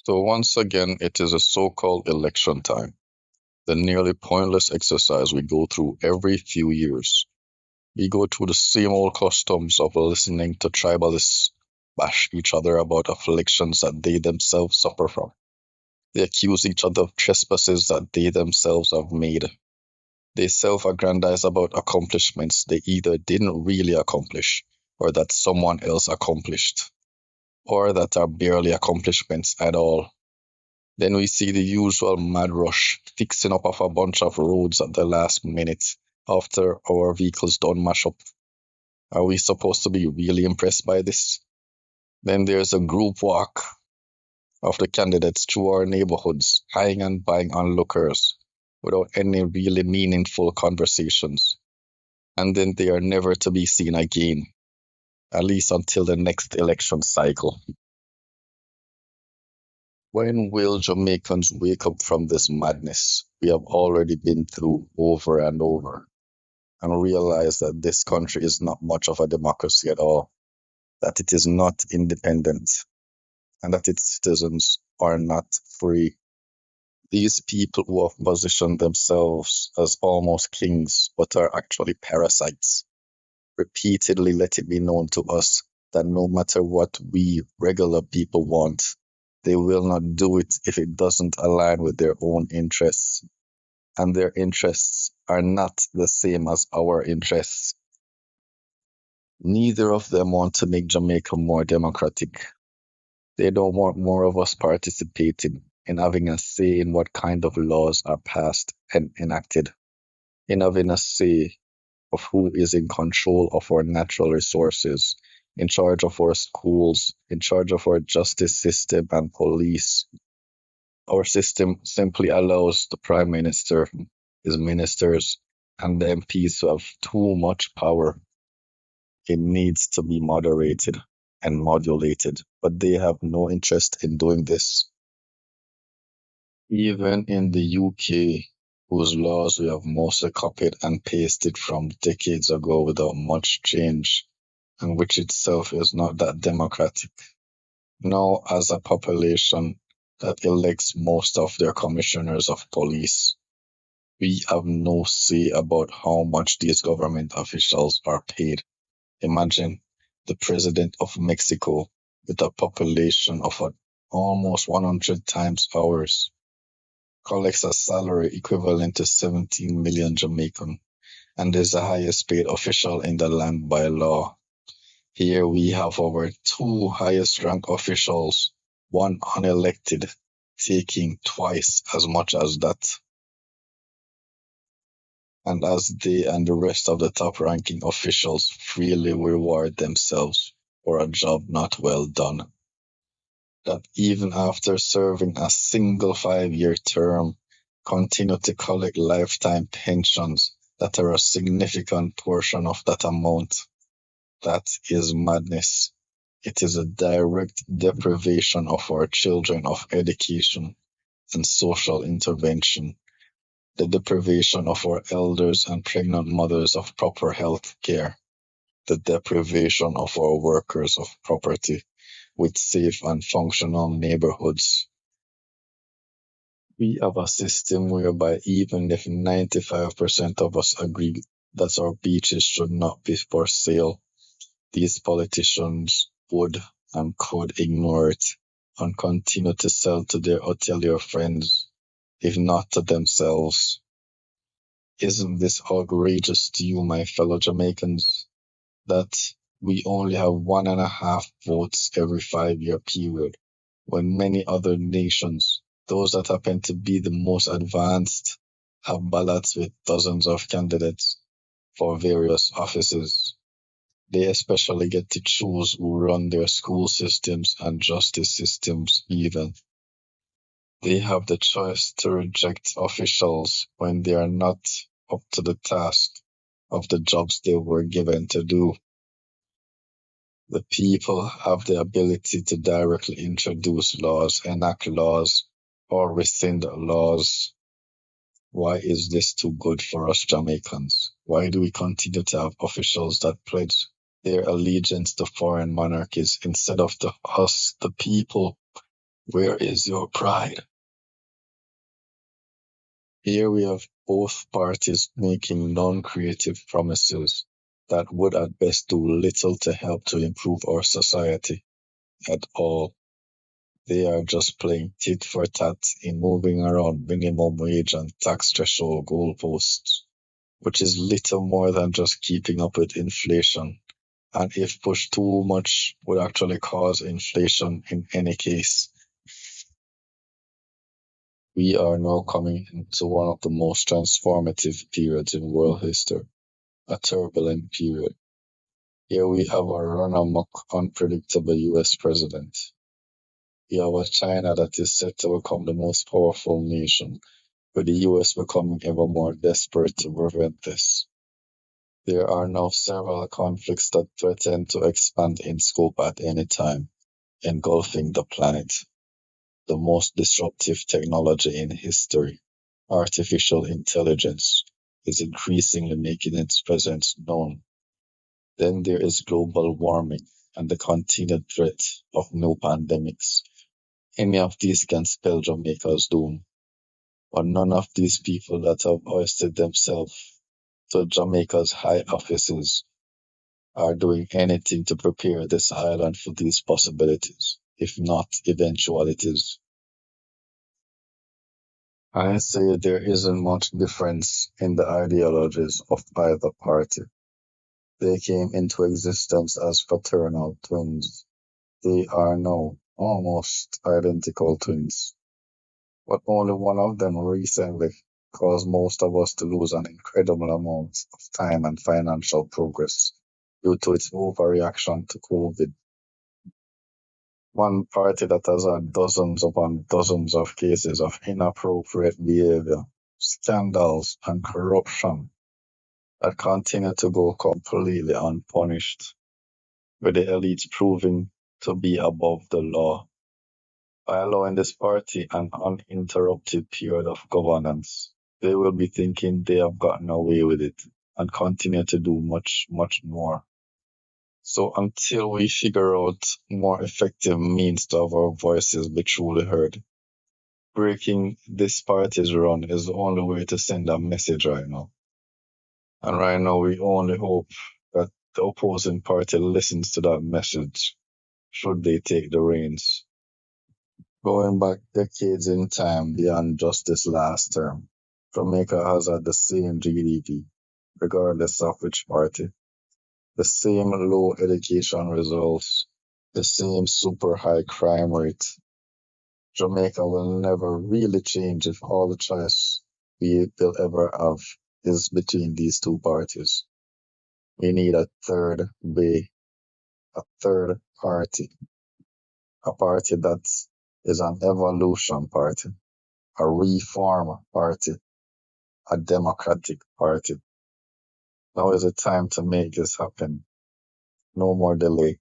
So once again, it is a so-called election time, the nearly pointless exercise we go through every few years. We go through the same old customs of listening to tribalists bash each other about afflictions that they themselves suffer from. They accuse each other of trespasses that they themselves have made. They self-aggrandize about accomplishments they either didn't really accomplish, or that someone else accomplished, or that are barely accomplishments at all. Then we see the usual mad rush, fixing up of a bunch of roads at the last minute after our vehicles don't mash up. Are we supposed to be really impressed by this? Then there's a group walk of the candidates through our neighborhoods, hiring and buying onlookers without any really meaningful conversations. And then they are never to be seen again, at least until the next election cycle. When will Jamaicans wake up from this madness we have already been through over and over and realize that this country is not much of a democracy at all, that it is not independent, and that its citizens are not free? These people who have positioned themselves as almost kings but are actually parasites repeatedly let it be known to us that no matter what we regular people want, they will not do it if it doesn't align with their own interests. And their interests are not the same as our interests. Neither of them want to make Jamaica more democratic. They don't want more of us participating in having a say in what kind of laws are passed and enacted, in having a say of who is in control of our natural resources, in charge of our schools, in charge of our justice system and police. Our system simply allows the Prime Minister, his ministers, and the MPs to have too much power. It needs to be moderated and modulated, but they have no interest in doing this. Even in the UK, whose laws we have mostly copied and pasted from decades ago without much change, and which itself is not that democratic. Now, as a population that elects most of their commissioners of police, we have no say about how much these government officials are paid. Imagine the president of Mexico with a population of almost 100 times ours collects a salary equivalent to 17 million Jamaican and is the highest paid official in the land by law. Here we have our two highest rank officials, one unelected, taking twice as much as that. And as they and the rest of the top ranking officials freely reward themselves for a job not well done, that even after serving a single 5-year term, continue to collect lifetime pensions that are a significant portion of that amount. That is madness. It is a direct deprivation of our children of education and social intervention, the deprivation of our elders and pregnant mothers of proper health care, the deprivation of our workers of property with safe and functional neighborhoods. We have a system whereby even if 95% of us agree that our beaches should not be for sale, these politicians would and could ignore it and continue to sell to their hotelier friends, if not to themselves. Isn't this outrageous to you, my fellow Jamaicans, that we only have 1.5 votes every 5-year period, when many other nations, those that happen to be the most advanced, have ballots with dozens of candidates for various offices? They especially get to choose who run their school systems and justice systems even. They have the choice to reject officials when they are not up to the task of the jobs they were given to do. The people have the ability to directly introduce laws, enact laws, or rescind laws. Why is this too good for us Jamaicans? Why do we continue to have officials that pledge their allegiance to foreign monarchies instead of to us, the people? Where is your pride? Here we have both parties making non-creative promises that would at best do little to help to improve our society at all. They are just playing tit for tat in moving around minimum wage and tax threshold goalposts, which is little more than just keeping up with inflation. And if pushed too much, would actually cause inflation in any case. We are now coming into one of the most transformative periods in world history, a turbulent period. Here we have a run amok, unpredictable US president. We have a China that is set to become the most powerful nation, with the US becoming ever more desperate to prevent this. There are now several conflicts that threaten to expand in scope at any time, engulfing the planet. The most disruptive technology in history, artificial intelligence, is increasingly making its presence known. Then there is global warming and the continued threat of new pandemics. Any of these can spell Jamaica's doom, but none of these people that have hoisted themselves to Jamaica's high offices are doing anything to prepare this island for these possibilities, if not eventualities. I say there isn't much difference in the ideologies of either party. They came into existence as fraternal twins. They are now almost identical twins, but only one of them recently caused most of us to lose an incredible amount of time and financial progress due to its overreaction to COVID. One party that has had dozens upon dozens of cases of inappropriate behavior, scandals, and corruption that continue to go completely unpunished, with the elites proving to be above the law. By allowing this party an uninterrupted period of governance, they will be thinking they have gotten away with it and continue to do much, much more. So until we figure out more effective means to have our voices be truly heard, breaking this party's run is the only way to send a message right now. And right now, we only hope that the opposing party listens to that message should they take the reins. Going back decades in time beyond just this last term, Jamaica has had the same GDP, regardless of which party, the same low education results, the same super high crime rate. Jamaica will never really change if all the choice we will ever have is between these two parties. We need a third way, a third party, a party that is an evolution party, a reform party, a democratic party. Now is the time to make this happen. No more delay.